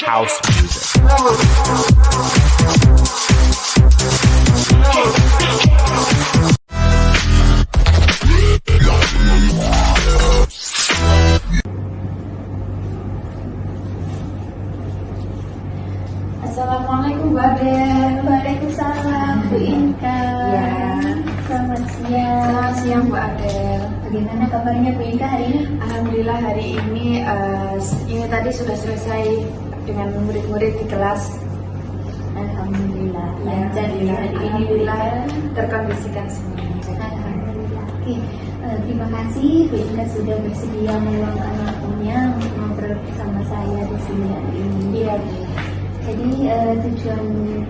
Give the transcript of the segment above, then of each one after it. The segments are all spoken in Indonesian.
House music. Assalamualaikum Bu Adel. Waalaikumsalam Bu Inka. Ya. Selamat siang. Selamat siang Bu Adel. Bagaimana kabarnya Bu Inka hari ini? Alhamdulillah hari ini tadi sudah selesai dengan murid-murid di kelas. Alhamdulillah. Ya, Lancar ya hari ini Bu alhamdulillah Inka. terkondisikan semuanya. Alhamdulillah. Oke, terima kasih Bu Inka sudah bersedia meluangkan waktunya untuk ngobrol bersama saya di sini hari ini. Iya. Jadi tujuan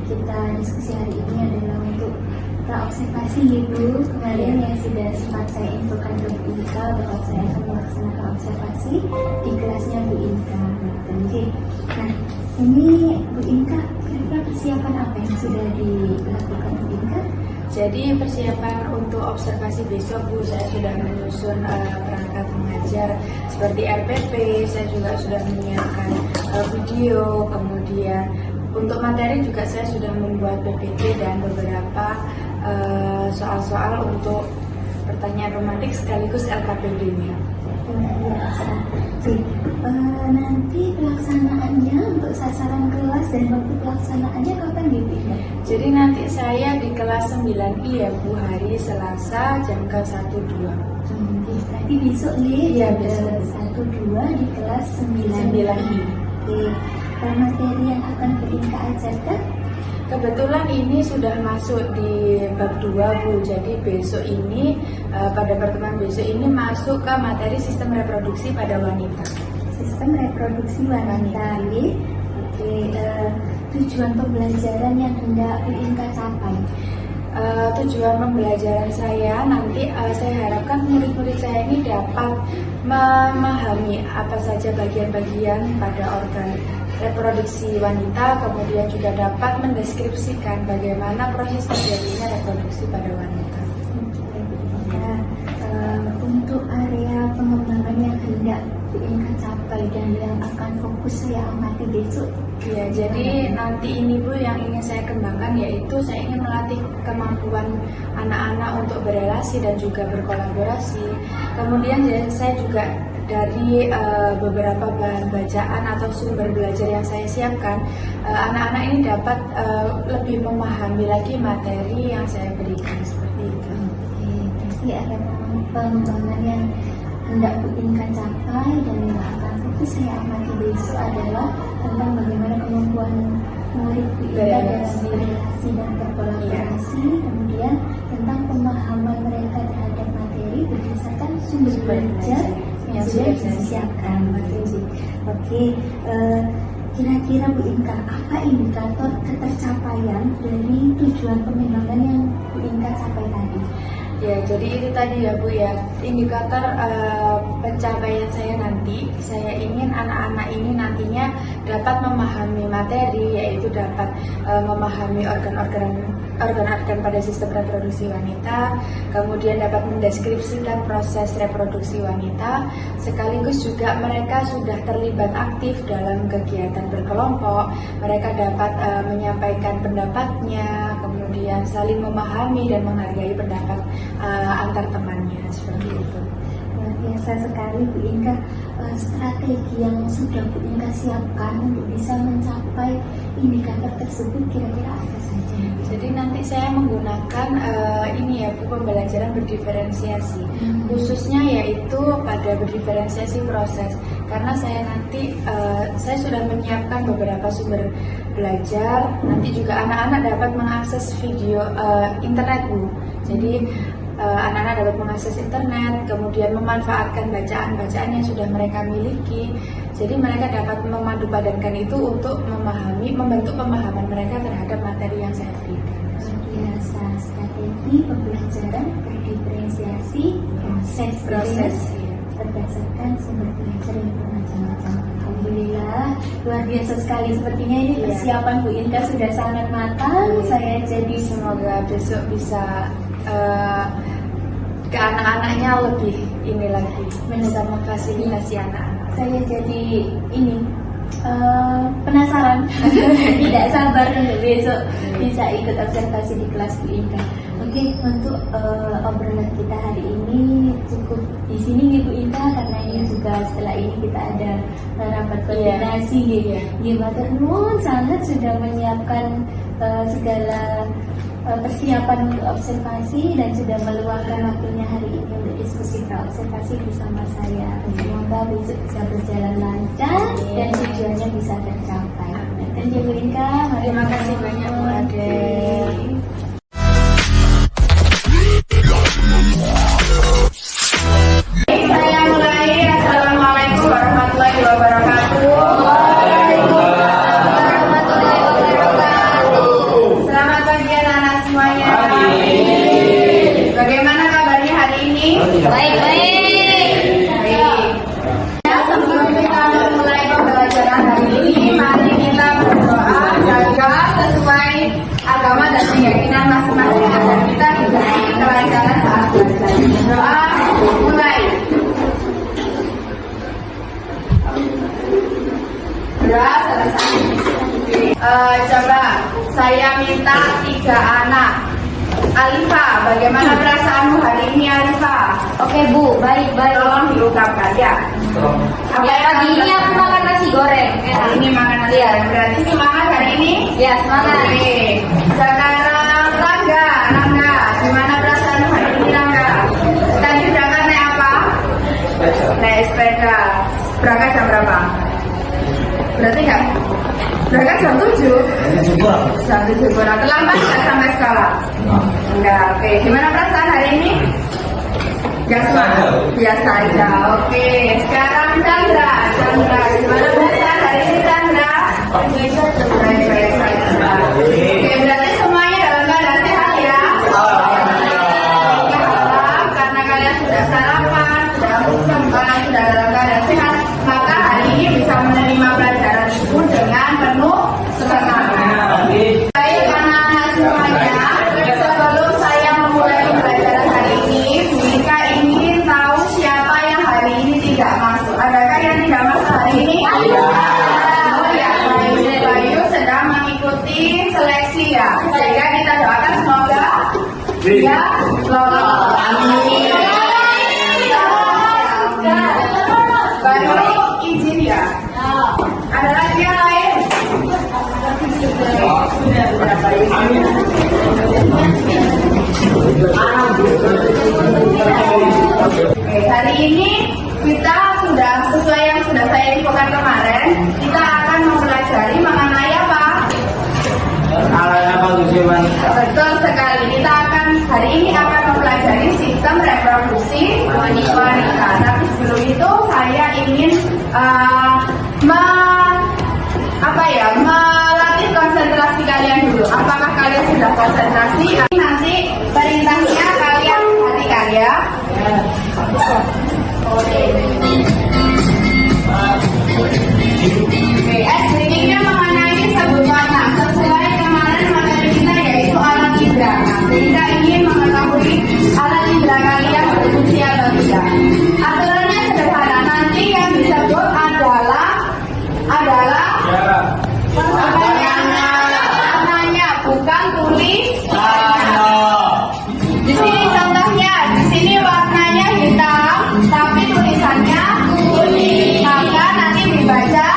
kita diskusi hari ini adalah untuk praobservasi Ibu. Kemarin yang sudah sempat saya infokan ke Bu Inka bahwa saya akan melaksanakan observasi di kelasnya Bu Inka. Oke. Nah, ini Bu Inka, kira-kira persiapan apa yang sudah dilakukan Bu Inka? Jadi persiapan untuk observasi besok Bu, saya sudah menyusun perangkat mengajar seperti RPP, saya juga sudah menyiapkan video, kemudian untuk materi juga saya sudah membuat PPT dan beberapa soal-soal untuk pertanyaan romantik sekaligus LKPD-nya. Luar biasa. Oke, nanti pelaksanaannya untuk sasaran kelas dan waktu pelaksanaannya kapan Bu Inka? Jadi nanti saya di kelas 9I ya Bu, hari Selasa jam ke 1-2. Berarti besok nih Iya, jam besok. 1-2 di kelas 9I. Oke, materi yang akan Bu Inka ajarkan? Kebetulan ini sudah masuk di bab 2 Bu, jadi besok ini pada pertemuan besok ini masuk ke materi sistem reproduksi pada wanita. Sistem reproduksi wanita. Oke, tujuan pembelajaran yang hendak Bu Inka capai. Tujuan pembelajaran saya nanti saya harapkan murid-murid saya ini dapat memahami apa saja bagian-bagian pada organ reproduksi wanita, kemudian juga dapat mendeskripsikan bagaimana proses terjadinya reproduksi pada wanita. Untuk area pengembangan yang hendak Bu Inka capai dan yang akan fokus saya amati besok. Ya, jadi nanti ini Bu yang ingin saya kembangkan yaitu saya ingin melatih kemampuan anak-anak untuk berelasi dan juga berkolaborasi. Kemudian saya juga dari beberapa bahan bacaan atau sumber belajar yang saya siapkan, anak-anak ini dapat lebih memahami lagi materi yang saya berikan seperti itu. Oke, berarti ada pengembangan yang hendak Bu Inka capai dan yang akan fokus saya amati besok adalah tentang bagaimana kemampuan murid Bu Inka dalam berelasi dan berkolaborasi, kemudian tentang pemahaman mereka terhadap materi berdasarkan sumber belajar yang sudah disiapkan. Oke, kira-kira Bu Inka, apa indikator ketercapaian dari tujuan pengembangan yang Bu Inka capai tadi? Ya, jadi itu tadi ya Bu ya, indikator pencapaian saya nanti, saya ingin anak-anak ini nantinya dapat memahami materi, yaitu dapat memahami organ-organ pada sistem reproduksi wanita, kemudian dapat mendeskripsikan proses reproduksi wanita, sekaligus juga mereka sudah terlibat aktif dalam kegiatan berkelompok, mereka dapat menyampaikan pendapatnya, kemudian saling memahami dan menghargai pendapat antar temannya, seperti itu. Luar biasa sekali Bu Inka, strategi yang sudah Bu Inka siapkan untuk bisa mencapai indikator tersebut kira-kira apa saja? Jadi nanti saya menggunakan ini ya Bu, pembelajaran berdiferensiasi, khususnya yaitu pada berdiferensiasi proses, karena saya nanti saya sudah menyiapkan beberapa sumber belajar, nanti juga anak-anak dapat mengakses video internet Bu. Jadi anak-anak dapat mengakses internet, kemudian memanfaatkan bacaan-bacaan yang sudah mereka miliki. Jadi mereka dapat memadupadankan itu untuk membentuk pemahaman mereka terhadap materi yang saya berikan. Luar biasa, strategi pembelajaran berdiferensiasi proses. Proses. berdasarkan sumber belajar yang bermacam-macam. Alhamdulillah, luar biasa sekali. Sepertinya ini Iya. persiapan Bu Inka sudah sangat matang. Saya jadi Semoga besok bisa ke anak-anaknya lebih ini lagi, bisa memfasilitasi anak-anak. saya jadi ini penasaran, tidak sabar untuk besok bisa ikut observasi di kelas Bu Inka. Oke, untuk obrolan kita hari ini cukup di sini nih Bu Inka, karena ini juga setelah ini kita ada rapat koordinasi Iya. Matur nuwun sangat sudah menyiapkan segala persiapan untuk observasi dan sudah meluangkan waktunya hari ini untuk diskusi observasi bersama saya. Semoga besok bisa berjalan lancar dan tujuannya bisa tercapai. Dan Bu Inka, Terima kasih banyak Bu Ade. Saya mulai. Assalamualaikum warahmatullahi wabarakatuh. Selamat pagi anak-anak semuanya. Bagaimana kabarnya hari ini? Baik. Ya, sebelum kita memulai pembelajaran hari ini, mari kita berdoa jaga sesuai agama dan keyakinan masing-masing agar kita diberi kelancaran saat belajar. Doa mulai. Doa selesai. Coba saya minta 3 anak. Alifa, bagaimana perasaanmu hari ini, Alifa? Oke Bu, baik. Tolong diungkapkan ya. Apa yang Pagi ini aku makan nasi goreng. hari ini makan nasi goreng. Berarti semangat hari ini? Ya, semangat. Oke. Sekarang Rangga, gimana perasaanmu hari ini, Rangga? Tadi berangkat naik apa? Naik sepeda. Berangkat jam berapa? Berarti nggak? Berangkat jam 7? Jam 7 kurang. Terlambat nggak sampai sekolah? Enggak. Oke. Gimana perasaan hari ini? Biasa aja. Oke. Sekarang Chandra, gimana perasaan hari ini, Chandra? Baik-baik saja. Oke, berarti semuanya dalam keadaan sehat ya? Alhamdulillah, karena kalian sudah sarapan, sudah sembang, sudah dalam keadaan sehat, maka hari ini bisa menerima pelajaran itu dengan penuh semangat. Baik anak-anak semuanya, sebelum saya memulai pembelajaran hari ini, Bu Ika ingin tahu siapa yang hari ini tidak masuk. Adakah yang tidak masuk hari ini? Oh ya, Bayu sedang mengikuti seleksi ya. Sehingga kita doakan semoga dia lolos. Baru izin ya. Ada lagi yang lain? Oke, hari ini kita sudah sesuai yang sudah saya infokan kemarin, kita akan mempelajari mengenai apa? Betul sekali. Kita akan hari ini akan mempelajari sistem reproduksi wanita. Tapi sebelum itu saya ingin melatih konsentrasi kalian dulu. Apakah kalian sudah konsentrasi? Nanti perintahnya kalian perhatikan ya. Oke, speakingnya mengenai sebut warna sesuai kemarin materi kita yaitu alat indra. Kita ingin mengetahui alat indra kalian berfungsi atau tidak. Aturannya sederhana. Nanti yang disebut adalah warnanya, bukan tulisannya. Di sini contohnya, di sini warnanya hitam, tapi tulisannya kuning. Maka nanti dibaca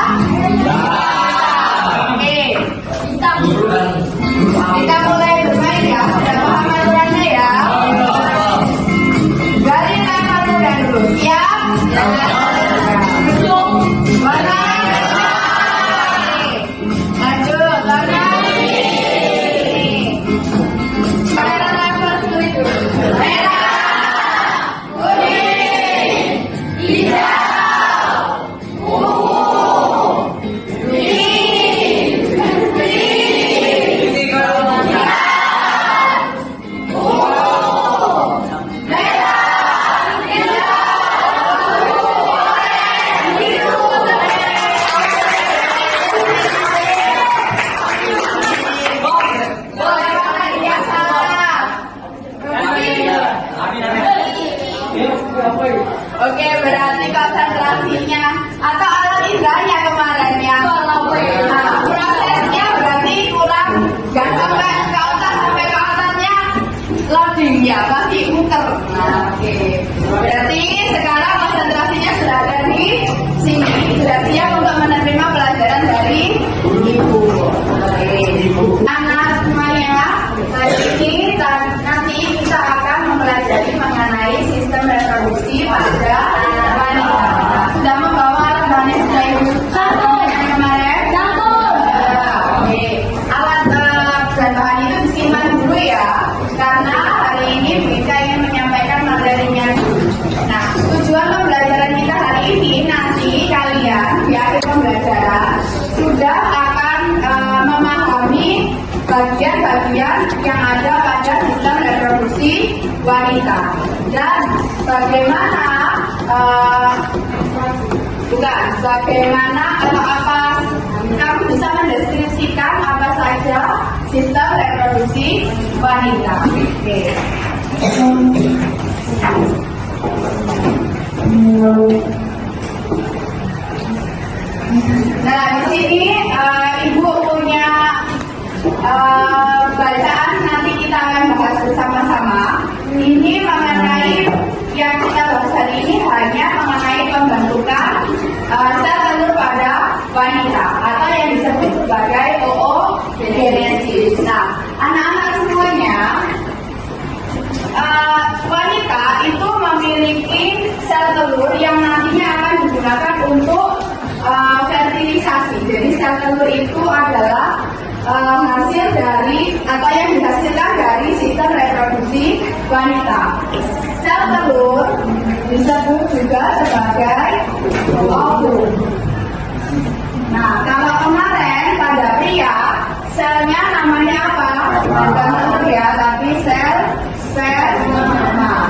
wanita. Dan bagaimana atau apa kamu bisa mendeskripsikan apa saja sistem reproduksi wanita. Oke. Nah, di sini Ibu punya bacaan, nanti kita akan bahas bersama-sama. Ini mengenai yang kita bahas hari ini hanya mengenai pembentukan sel telur pada wanita atau yang disebut sebagai oogenesis. Nah, anak-anak semuanya, wanita itu memiliki sel telur yang nantinya akan digunakan untuk fertilisasi. Jadi sel telur itu adalah hasil dari atau yang dihasilkan dari sistem reproduksi wanita. Sel telur disebut juga sebagai ovum. Nah, kalau kemarin pada pria selnya namanya apa? Bukan telur ya, tapi sel sperma.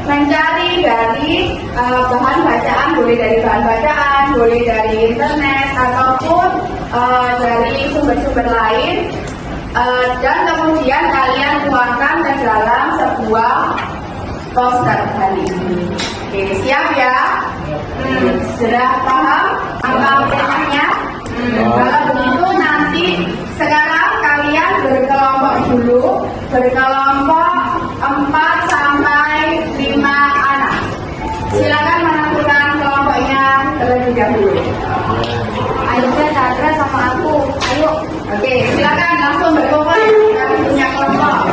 Mencari dari bahan bacaan, boleh dari bahan bacaan, boleh dari internet ataupun dari sumber-sumber lain, dan kemudian kalian tuangkan ke dalam sebuah poster kali ini. Oke, siap ya? Sudah paham apa temanya? Kalau begitu nanti sekarang kalian berkelompok dulu, berkelompok 4 sampai 5 anak. Silakan menentukan kelompoknya terlebih dahulu. Ayo Chandra sama aku. Ayo. Oke, silakan langsung berkumpul. Kami punya kelompok.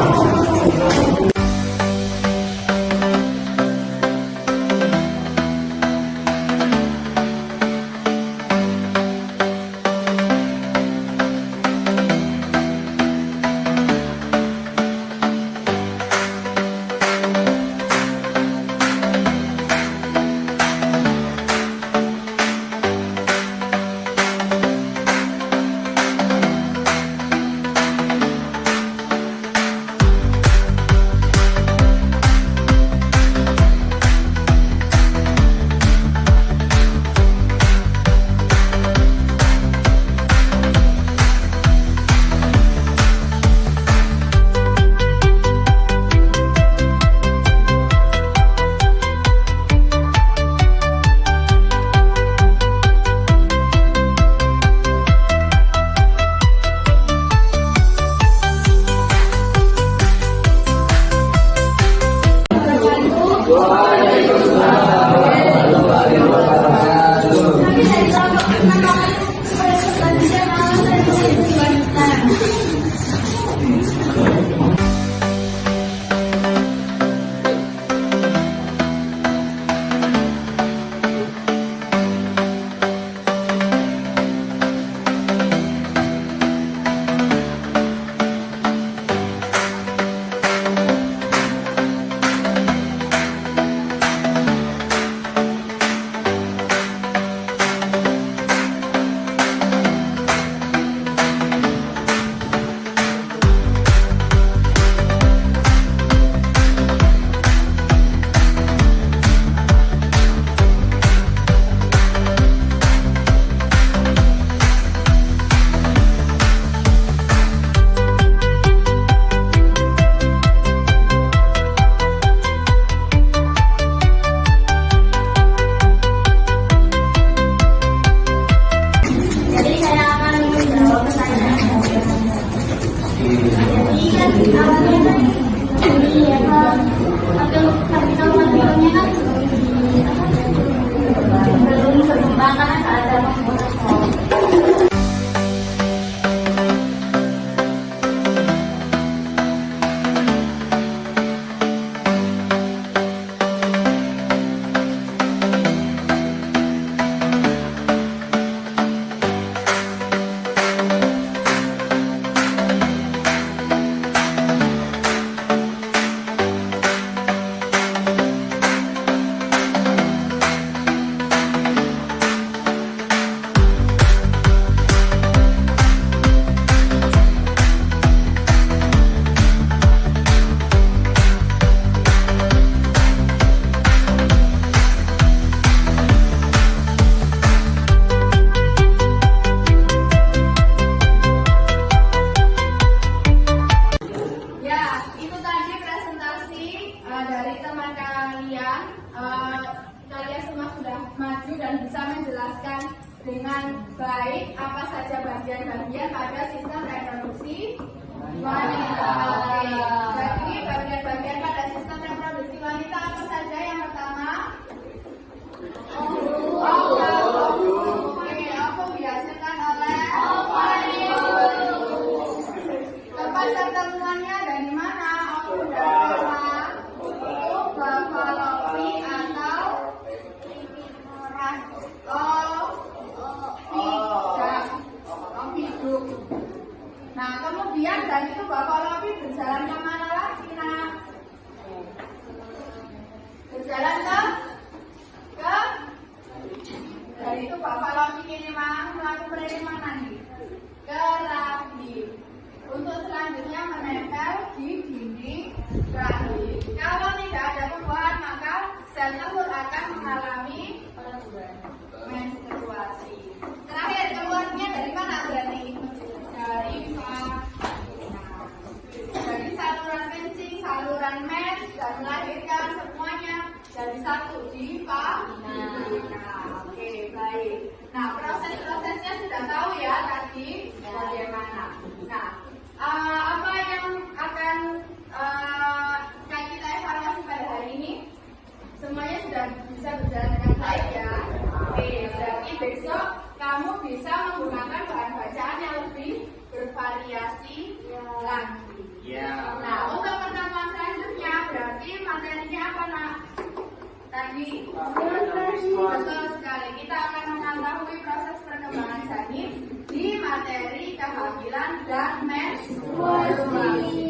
kalian semua sudah maju dan bisa menjelaskan dengan baik apa saja bagian-bagian pada sistem reproduksi wanita. Jadi bagian-bagian pada sistem reproduksi wanita apa saja? Yang pertama, ovum dihasilkan oleh tempat ketemuannya dari mana? Ovum dari Bafalopi atau Ovidum. Nah, kemudian dari itu Bafalopi berjalan ke mana lagi, nak? Berjalan ke dari itu Bafalopi ini melakukan dari mana nih? Ke rahim. Untuk selanjutnya menempel di dinding rahim. Kalau tidak ada pembuahan, maka sel telur akan mengalami menstruasi. Terakhir, keluarnya dari mana berarti? Dari vagina. Dari saluran kencing, saluran mens, dan melahirkan semuanya dari satu di vagina. Oke, baik. Nah, proses-prosesnya sudah tahu ya tadi bagaimana. Nah, apa yang akan kita evaluasi pada hari ini? Semuanya sudah bisa berjalan dengan baik ya. Oke, berarti besok kamu bisa menggunakan bahan bacaan yang lebih bervariasi lagi. Nah, untuk pertemuan selanjutnya berarti materinya apa, nak? Tadi betul sekali. Kita akan mengetahui proses perkembangan janin di materi kehamilan dan menstruasi.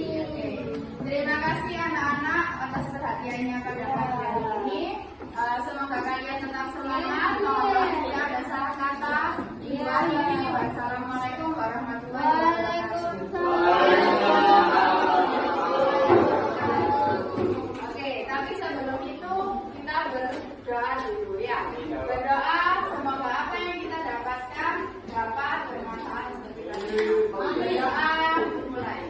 Terima kasih anak-anak atas perhatiannya pada pagi hari ini. Semoga kalian tetap semangat. Mohon jika ada salah kata. Wassalamualaikum warahmatullahi wabarakatuh. Oke, tapi sebelum itu kita berdoa dulu ya. Berdoa semoga apa yang kita dapatkan dapat bermanfaat untuk kita. Berdoa mulai.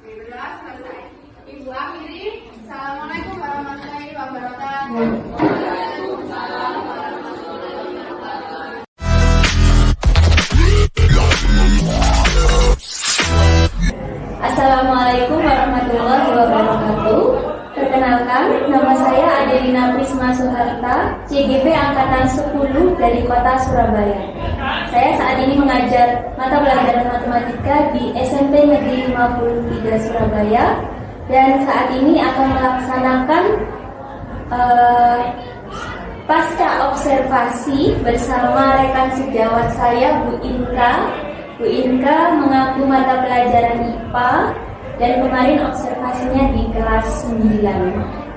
Berdoa selesai. Ibu akhiri. Assalamualaikum warahmatullahi wabarakatuh. Waalaikumsalam warahmatullahi wabarakatuh. Assalamualaikum warahmatullahi wabarakatuh. Perkenalkan, nama saya Adelina Prisma Suharta, CGP Angkatan 10 dari Kota Surabaya. Saya saat ini mengajar mata pelajaran matematika di SMP Negeri 53 Surabaya dan saat ini akan melaksanakan pasca observasi bersama rekan sejawat saya Bu Inka. Bu Inka mengaku mata pelajaran IPA dan kemarin observasinya di kelas 9.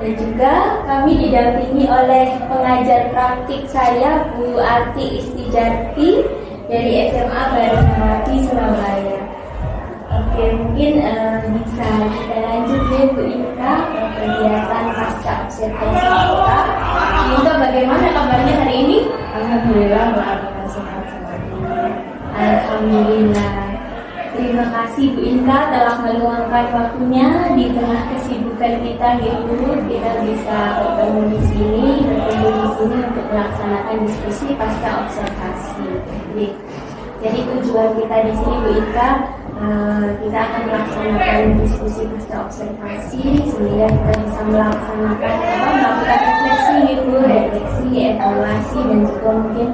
Dan juga kami didampingi oleh pengajar praktik saya Bu Arti Istijarti dari SMA Baru Melati Surabaya. Oke, mungkin bisa kita lanjut ya Bu Inka ke kegiatan pasca observasi kita. Inka, bagaimana kabarnya hari ini? Alhamdulillah, waalaikumsalam sehat semuanya. Alhamdulillah. Terima kasih Bu Inka telah meluangkan waktunya di tengah kesibukan kita gitu. Kita bisa bertemu di sini untuk melaksanakan diskusi pasca observasi. Jadi tujuan kita di sini Bu Inka, kita akan melaksanakan diskusi pasca observasi sehingga kita bisa melaksanakan melakukan refleksi, evaluasi dan juga mungkin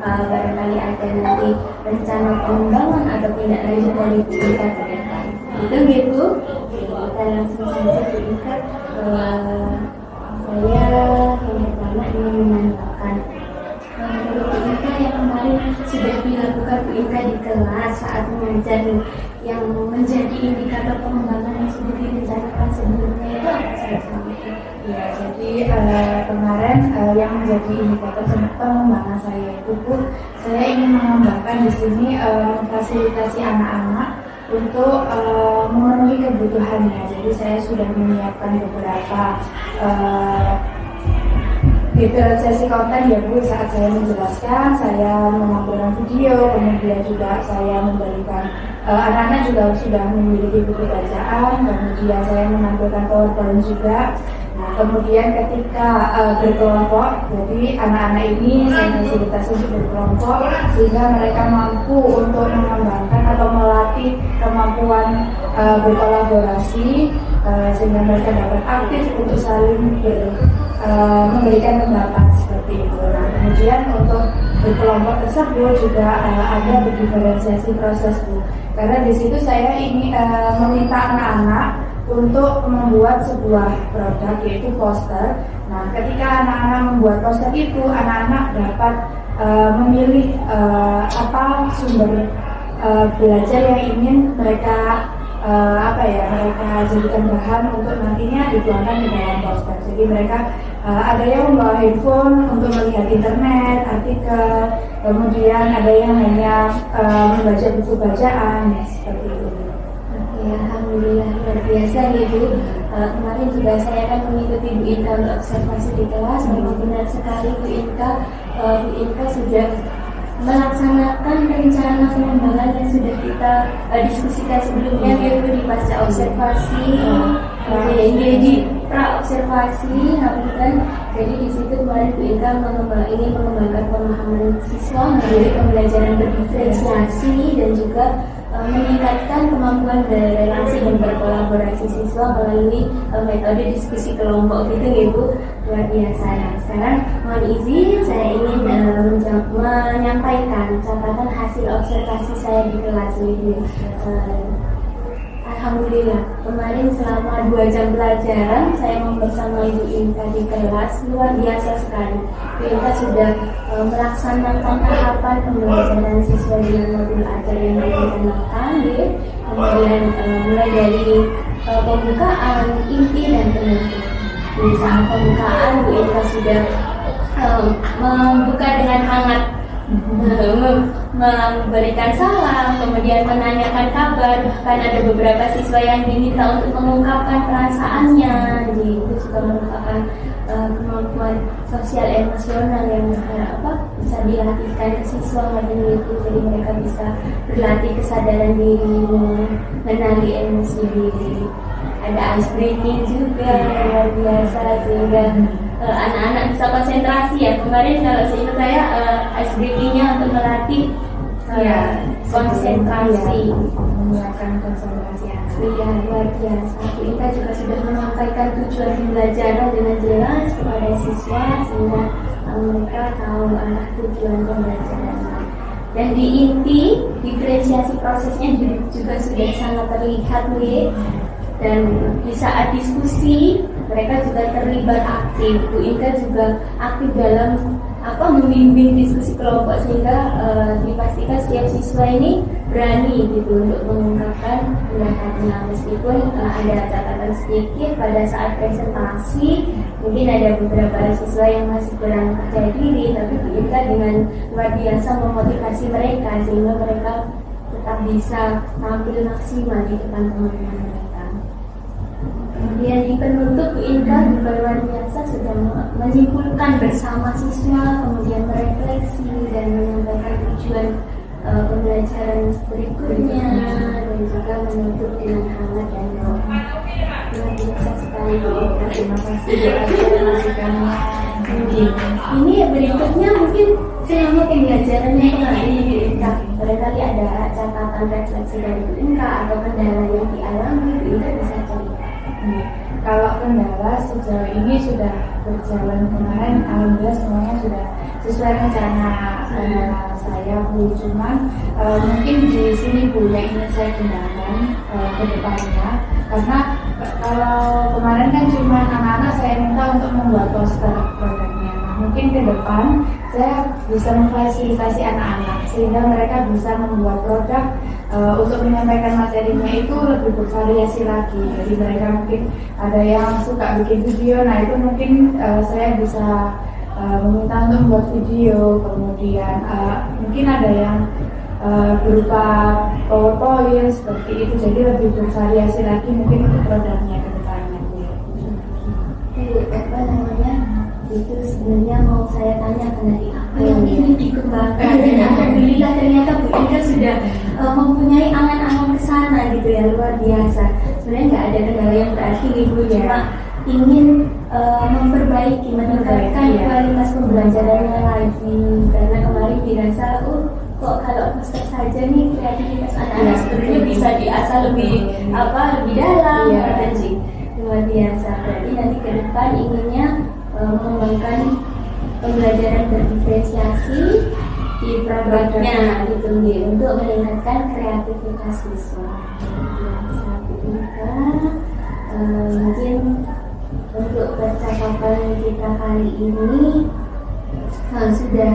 barangkali ada nanti rencana pengembangan atau tindak lanjut dari kita ke depan. Itu gitu. Kita langsung saja Bu Inka. Saya yang pertama ingin menanyakan menurut Bu Inka yang kemarin sudah dilakukan Bu Inka di kelas saat mengajar yang menjadi indikator pengembangan yang sudah direncanakan sebelumnya itu apa saja? Ya, jadi kemarin yang menjadi indikator pengembangan saya itu saya ingin mengembangkan di sini memfasilitasi anak-anak untuk memenuhi kebutuhannya. Jadi saya sudah menyiapkan beberapa diferensiasi konten ya Bu, saat saya menjelaskan, saya menampilkan video, kemudian juga saya memberikan anak-anak juga sudah memiliki buku bacaan, kemudian saya menampilkan PowerPoint juga. Nah, kemudian ketika berkelompok, jadi anak-anak ini saya fasilitasi untuk berkelompok sehingga mereka mampu untuk mengembangkan atau melatih kemampuan berkolaborasi sehingga mereka dapat aktif untuk saling memberikan pendapat seperti itu. Nah, kemudian untuk berkelompok tersebut juga ada berdiferensiasi proses Bu. Karena di situ saya ingin meminta anak-anak untuk membuat sebuah produk yaitu poster. Nah, ketika anak-anak membuat poster itu, anak-anak dapat memilih apa sumber belajar yang ingin mereka mereka jadikan bahan untuk nantinya dituangkan di dalam poster. Jadi mereka ada yang membawa handphone untuk melihat internet, artikel, kemudian ada yang hanya membaca buku bacaan, ya, seperti itu. Ya, alhamdulillah luar biasa nih Bu. Kemarin juga saya akan mengikuti Bu Inka untuk observasi di kelas. Memang benar sekali Bu Inka sudah melaksanakan rencana pengembangan yang sudah kita diskusikan sebelumnya yaitu di pasca observasi, di pra observasi, jadi di situ kemarin Bu Inka ingin mengembangkan pemahaman siswa melalui pembelajaran berdiferensiasi dan juga meningkatkan kemampuan berrelasi dan berkolaborasi siswa melalui metode diskusi kelompok gitu ya Bu, luar biasa. Nah, sekarang mohon izin saya ingin menyampaikan catatan hasil observasi saya di kelas ini. Alhamdulillah, kemarin selama 2 jam pelajaran saya bersama Ibu Inka di kelas, luar biasa sekali. Ibu Inka sudah melaksanakan tahapan pembelajaran siswa dengan modul ajar yang direncanakan, kemudian mulai dari pembukaan, inti dan penutup. Di saat pembukaan, Bu Inka sudah membuka dengan hangat, memberikan salam, kemudian menanyakan kabar. Bahkan ada beberapa siswa yang diminta untuk mengungkapkan perasaannya. Jadi itu juga merupakan kemampuan sosial emosional yang bisa dilatihkan ke siswa macam itu. Jadi mereka bisa berlatih kesadaran diri, mengenali emosi diri. Ada ice breaking juga luar biasa sehingga anak-anak bisa konsentrasi ya. Kemarin kalau seingat saya ice breakingnya untuk melatih konsentrasi, menyiapkan konsentrasi anak. Iya, luar biasa. Kita juga sudah menyampaikan tujuan pembelajaran dengan jelas kepada siswa sehingga mereka tahu arah tujuan pembelajaran. Dan di inti diferensiasi prosesnya juga sudah sangat terlihat nih. Dan di saat diskusi mereka juga terlibat aktif. Bu Inka juga aktif dalam membimbing diskusi kelompok sehingga dipastikan setiap siswa ini berani gitu untuk mengungkapkan pendapatnya, meskipun ada catatan sedikit pada saat presentasi mungkin ada beberapa siswa yang masih kurang percaya diri, tapi Bu Inka dengan luar biasa memotivasi mereka sehingga mereka tetap bisa tampil maksimal di depan teman-teman mereka. Kemudian di penutup Bu Inka juga luar biasa sudah menyimpulkan bersama siswa, kemudian merefleksi dan menyampaikan tujuan pembelajaran berikutnya dan juga menutup dengan hangat dan doa. Luar biasa sekali Bu Inka. Terima kasih Bu atas masukannya. Ini berikutnya mungkin selama pembelajarannya kemarin Bu Inka, barangkali ada catatan refleksi dari Bu Inka atau kendala yang dialami, Bu Inka bisa cerita. Kalau kendala sejauh ini sudah berjalan kemarin, alhamdulillah semuanya sudah sesuai rencana saya Bu. Cuman mungkin di sini Bu yang ingin saya gunakan ke depannya, karena kalau kemarin kan cuma anak-anak saya minta untuk membuat poster produknya. Nah, mungkin ke depan saya bisa memfasilitasi anak-anak sehingga mereka bisa membuat produk untuk menyampaikan materinya itu lebih bervariasi lagi. Jadi mereka mungkin ada yang suka bikin video, nah itu mungkin saya bisa meminta untuk membuat video, kemudian mungkin ada yang berupa PowerPoint seperti itu, jadi lebih bervariasi lagi mungkin untuk produknya ke depannya. itu sebenarnya mau saya tanyakan dari apa yang ingin dikembangkan, dan alhamdulillah ternyata Bu Inka sudah mempunyai angan-angan ke sana gitu ya, luar biasa. Sebenarnya nggak ada kendala yang berarti nih Bu, cuma ingin memperbaiki, meningkatkan kualitas pembelajarannya lagi, karena kemarin dirasa kok kalau poster saja nih kreativitas anak-anak sebenarnya bisa diasah lebih lebih dalam, sih luar biasa. Berarti nanti ke depan inginnya mengembangkan pembelajaran berdiferensiasi di produknya gitu nih, untuk meningkatkan kreativitas siswa. Biasa Inka, mungkin untuk percakapan kita kali ini sudah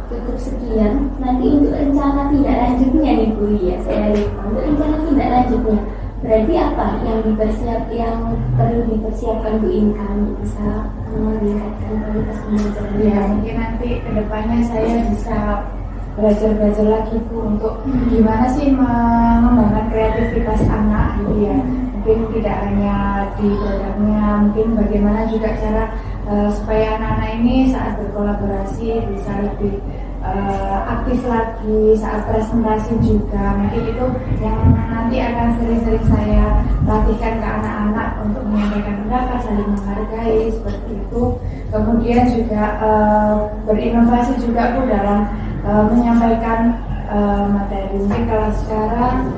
cukup sekian. Nanti untuk rencana tindak lanjutnya nih Bu ya, saya lupa. Untuk rencana tindak lanjutnya berarti apa yang perlu dipersiapkan Bu Inka untuk bisa meningkatkan kualitas pembelajaran? Ya, mungkin nanti kedepannya saya bisa belajar lagi Bu untuk gimana sih mengembangkan kreativitas anak gitu ya. Mungkin tidak hanya di produknya, mungkin bagaimana juga cara supaya anak-anak ini saat berkolaborasi bisa lebih aktif lagi saat presentasi juga. Mungkin itu yang nanti akan sering-sering saya latihkan ke anak-anak untuk menyampaikan pendapat, saling menghargai seperti itu. Kemudian juga berinovasi juga Bu dalam menyampaikan materi. Mungkin kalau sekarang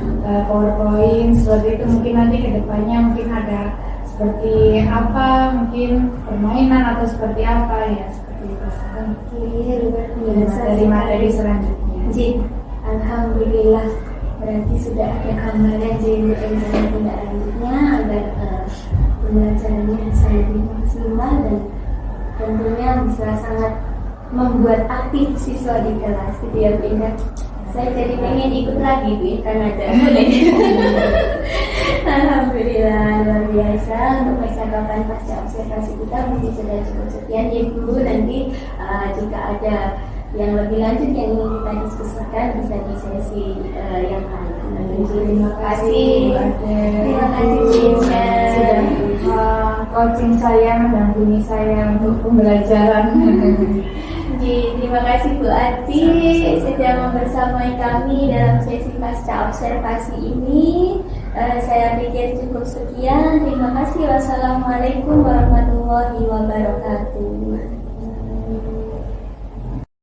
PowerPoint seperti itu, mungkin nanti kedepannya mungkin ada seperti apa, mungkin permainan atau seperti apa ya, seperti itu. Oke, luar biasa. Materi selanjutnya. Alhamdulillah, berarti sudah ada gambaran untuk rencana tindak lanjutnya agar pembelajarannya bisa lebih maksimal dan tentunya bisa sangat membuat aktif siswa di kelas gitu ya Bu Inka. Saya jadi pengen ikut lagi Bu Inka ada. Alhamdulillah, luar biasa. Untuk percakapan pasca observasi kita mungkin sudah cukup sekian ya Bu. Nanti jika ada yang lebih lanjut yang ingin kita diskusikan bisa di sesi yang lain. Terima kasih. Terima kasih Bu Inka sudah coaching saya, mendampingi saya untuk pembelajaran. Terima kasih Bu Ati sudah membersamai kami dalam sesi pasca observasi ini. Saya pikir cukup sekian. Terima kasih. Wassalamualaikum warahmatullahi wabarakatuh.